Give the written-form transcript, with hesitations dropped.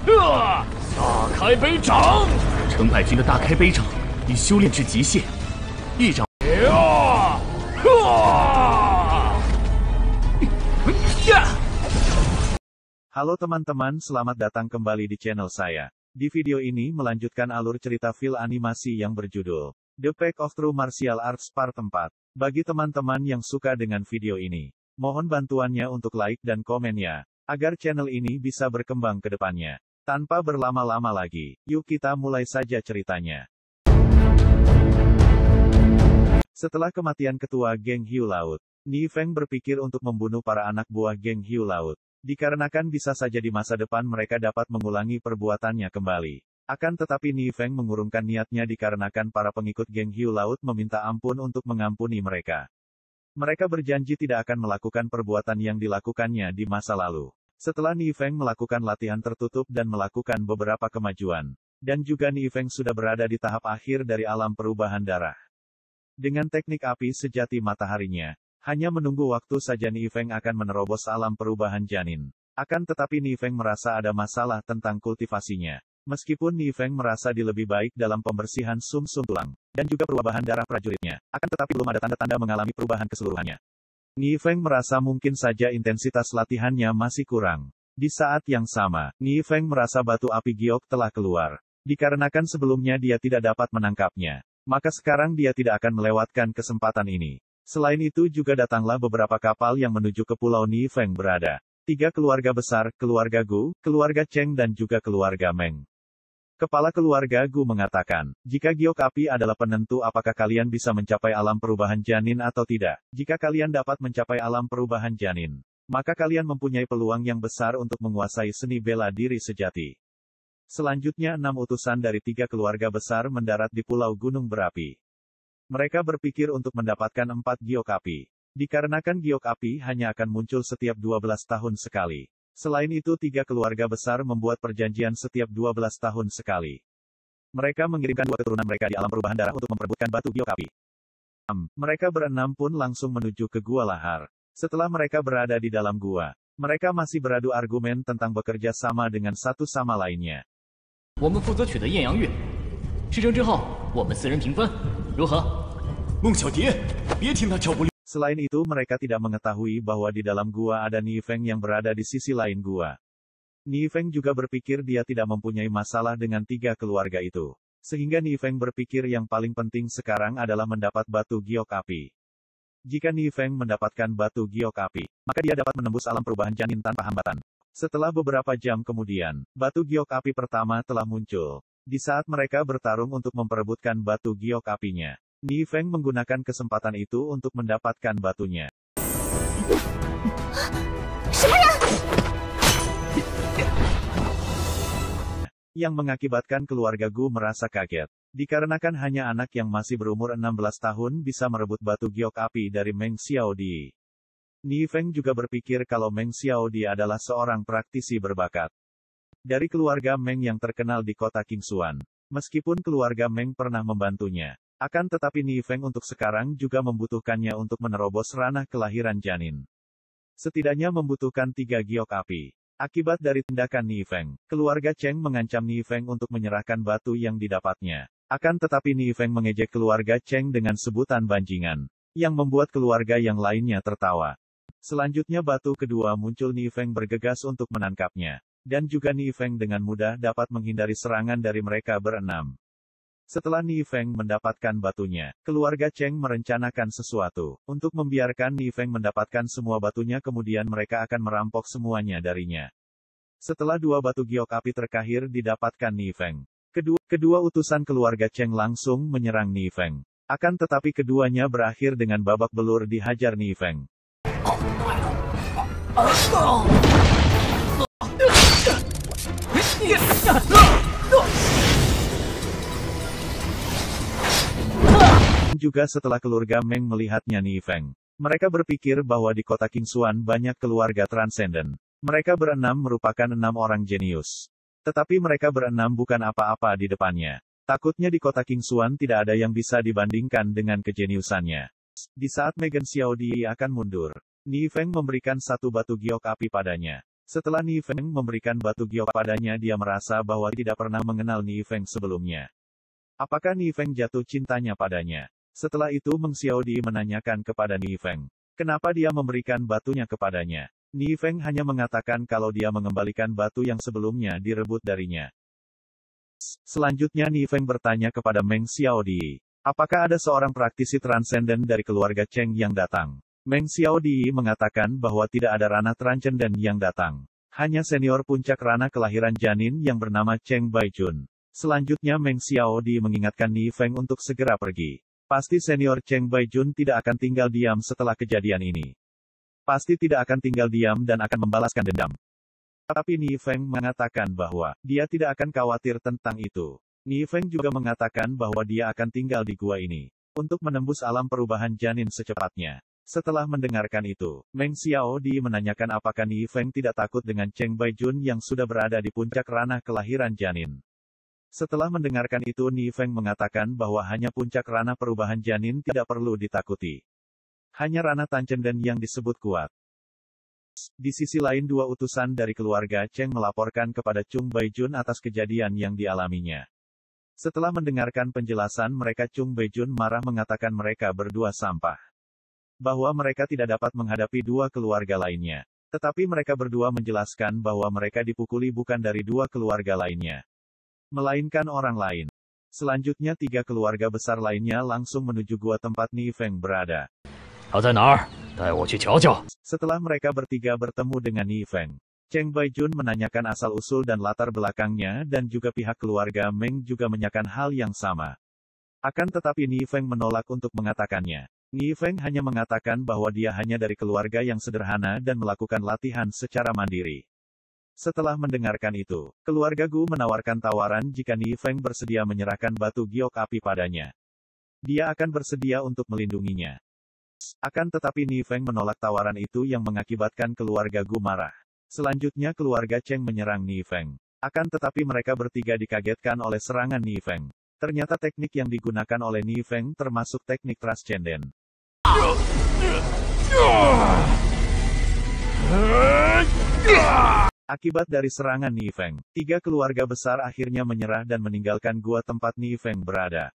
大开杯掌！程百钧的大开杯掌已修炼至极限，一掌。Halo teman-teman, selamat datang kembali di channel saya. Di video ini melanjutkan alur cerita film animasi yang berjudul The Path of True Martial Arts Part 4. Bagi teman-teman yang suka dengan video ini, mohon bantuannya untuk like dan komennya, agar channel ini bisa berkembang ke depannya. Tanpa berlama-lama lagi, yuk kita mulai saja ceritanya. Setelah kematian ketua geng Hiu Laut, Ni Feng berpikir untuk membunuh para anak buah geng Hiu Laut. Dikarenakan bisa saja di masa depan mereka dapat mengulangi perbuatannya kembali. Akan tetapi Ni Feng mengurungkan niatnya dikarenakan para pengikut geng Hiu Laut meminta ampun untuk mengampuni mereka. Mereka berjanji tidak akan melakukan perbuatan yang dilakukannya di masa lalu. Setelah Ni Feng melakukan latihan tertutup dan melakukan beberapa kemajuan, dan juga Ni Feng sudah berada di tahap akhir dari alam perubahan darah. Dengan teknik api sejati mataharinya, hanya menunggu waktu saja Ni Feng akan menerobos alam perubahan janin. Akan tetapi Ni Feng merasa ada masalah tentang kultivasinya. Meskipun Ni Feng merasa lebih baik dalam pembersihan sum-sum tulang, dan juga perubahan darah prajuritnya, akan tetapi belum ada tanda-tanda mengalami perubahan keseluruhannya. Ni Feng merasa mungkin saja intensitas latihannya masih kurang. Di saat yang sama, Ni Feng merasa batu api giok telah keluar. Dikarenakan sebelumnya dia tidak dapat menangkapnya, maka sekarang dia tidak akan melewatkan kesempatan ini. Selain itu juga datanglah beberapa kapal yang menuju ke pulau Ni Feng berada. 3 keluarga besar, keluarga Gu, keluarga Cheng dan juga keluarga Meng. Kepala keluarga Gu mengatakan, jika giok api adalah penentu apakah kalian bisa mencapai alam perubahan janin atau tidak. Jika kalian dapat mencapai alam perubahan janin, maka kalian mempunyai peluang yang besar untuk menguasai seni bela diri sejati. Selanjutnya 6 utusan dari 3 keluarga besar mendarat di Pulau Gunung Berapi. Mereka berpikir untuk mendapatkan 4 giok api. Dikarenakan giok api hanya akan muncul setiap 12 tahun sekali. Selain itu 3 keluarga besar membuat perjanjian setiap 12 tahun sekali. Mereka mengirimkan 2 keturunan mereka di alam perubahan darah untuk memperebutkan batu giok api. Mereka berenam pun langsung menuju ke Gua Lahar. Setelah mereka berada di dalam gua, mereka masih beradu argumen tentang bekerja sama dengan satu sama lainnya. 我们负责取得艳阳月，事成之后，我们4人平分，如何？孟小蝶，别听他挑拨离。 Selain itu mereka tidak mengetahui bahwa di dalam gua ada Ni Feng yang berada di sisi lain gua. Ni Feng juga berpikir dia tidak mempunyai masalah dengan 3 keluarga itu. Sehingga Ni Feng berpikir yang paling penting sekarang adalah mendapat batu giok api. Jika Ni Feng mendapatkan batu giok api, maka dia dapat menembus alam perubahan janin tanpa hambatan. Setelah beberapa jam kemudian, batu giok api pertama telah muncul. Di saat mereka bertarung untuk memperebutkan batu giok apinya, Ni Feng menggunakan kesempatan itu untuk mendapatkan batunya. Yang mengakibatkan keluarga Gu merasa kaget. Dikarenakan hanya anak yang masih berumur 16 tahun bisa merebut batu giok api dari Meng Xiaodi. Ni Feng juga berpikir kalau Meng Xiaodi adalah seorang praktisi berbakat dari keluarga Meng yang terkenal di kota Qingxuan. Meskipun keluarga Meng pernah membantunya, akan tetapi Ni Feng untuk sekarang juga membutuhkannya untuk menerobos ranah kelahiran janin. Setidaknya membutuhkan 3 giok api. Akibat dari tindakan Ni Feng, keluarga Cheng mengancam Ni Feng untuk menyerahkan batu yang didapatnya. Akan tetapi Ni Feng mengejek keluarga Cheng dengan sebutan banjingan, yang membuat keluarga yang lainnya tertawa. Selanjutnya batu kedua muncul. Ni Feng bergegas untuk menangkapnya. Dan juga Ni Feng dengan mudah dapat menghindari serangan dari mereka berenam. Setelah Ni Feng mendapatkan batunya, keluarga Cheng merencanakan sesuatu. Untuk membiarkan Ni Feng mendapatkan semua batunya kemudian mereka akan merampok semuanya darinya. Setelah 2 batu giok api terakhir didapatkan Ni Feng, kedua utusan keluarga Cheng langsung menyerang Ni Feng. Akan tetapi keduanya berakhir dengan babak belur dihajar Ni Feng. Juga setelah keluarga Meng melihatnya Ni Feng, mereka berpikir bahwa di kota Qingxuan banyak keluarga transenden. Mereka berenam merupakan 6 orang jenius. Tetapi mereka berenam bukan apa-apa di depannya. Takutnya di kota Qingxuan tidak ada yang bisa dibandingkan dengan kejeniusannya. Di saat Megan Xiaodi akan mundur, Ni Feng memberikan 1 batu giok api padanya. Setelah Ni Feng memberikan batu giok padanya, dia merasa bahwa tidak pernah mengenal Ni Feng sebelumnya. Apakah Ni Feng jatuh cintanya padanya? Setelah itu Meng Xiaodi menanyakan kepada Ni Feng, kenapa dia memberikan batunya kepadanya. Ni Feng hanya mengatakan kalau dia mengembalikan batu yang sebelumnya direbut darinya. Selanjutnya Ni Feng bertanya kepada Meng Xiaodi, apakah ada seorang praktisi transenden dari keluarga Cheng yang datang? Meng Xiaodi mengatakan bahwa tidak ada ranah transenden yang datang. Hanya senior puncak ranah kelahiran janin yang bernama Cheng Baijun. Selanjutnya Meng Xiaodi mengingatkan Ni Feng untuk segera pergi. Pasti senior Cheng Baijun tidak akan tinggal diam setelah kejadian ini. Pasti tidak akan tinggal diam dan akan membalaskan dendam. Tapi Ni Feng mengatakan bahwa dia tidak akan khawatir tentang itu. Ni Feng juga mengatakan bahwa dia akan tinggal di gua ini untuk menembus alam perubahan janin secepatnya. Setelah mendengarkan itu, Meng Xiaodi menanyakan apakah Ni Feng tidak takut dengan Cheng Baijun yang sudah berada di puncak ranah kelahiran janin. Setelah mendengarkan itu Ni Feng mengatakan bahwa hanya puncak ranah perubahan janin tidak perlu ditakuti. Hanya ranah Tanchenden yang disebut kuat. Di sisi lain dua utusan dari keluarga Cheng melaporkan kepada Chung Baijun atas kejadian yang dialaminya. Setelah mendengarkan penjelasan mereka, Chung Baijun marah mengatakan mereka berdua sampah. Bahwa mereka tidak dapat menghadapi dua keluarga lainnya. Tetapi mereka berdua menjelaskan bahwa mereka dipukuli bukan dari dua keluarga lainnya, melainkan orang lain. Selanjutnya tiga keluarga besar lainnya langsung menuju gua tempat Ni Feng berada. Setelah mereka bertiga bertemu dengan Ni Feng, Cheng Baijun menanyakan asal-usul dan latar belakangnya dan juga pihak keluarga Meng juga menanyakan hal yang sama. Akan tetapi Ni Feng menolak untuk mengatakannya. Ni Feng hanya mengatakan bahwa dia hanya dari keluarga yang sederhana dan melakukan latihan secara mandiri. Setelah mendengarkan itu, keluarga Gu menawarkan tawaran jika Ni Feng bersedia menyerahkan batu giok api padanya. Dia akan bersedia untuk melindunginya. Akan tetapi Ni Feng menolak tawaran itu yang mengakibatkan keluarga Gu marah. Selanjutnya keluarga Cheng menyerang Ni Feng. Akan tetapi mereka bertiga dikagetkan oleh serangan Ni Feng. Ternyata teknik yang digunakan oleh Ni Feng termasuk teknik transcenden. Akibat dari serangan Ni Feng, tiga keluarga besar akhirnya menyerah dan meninggalkan gua tempat Ni Feng berada.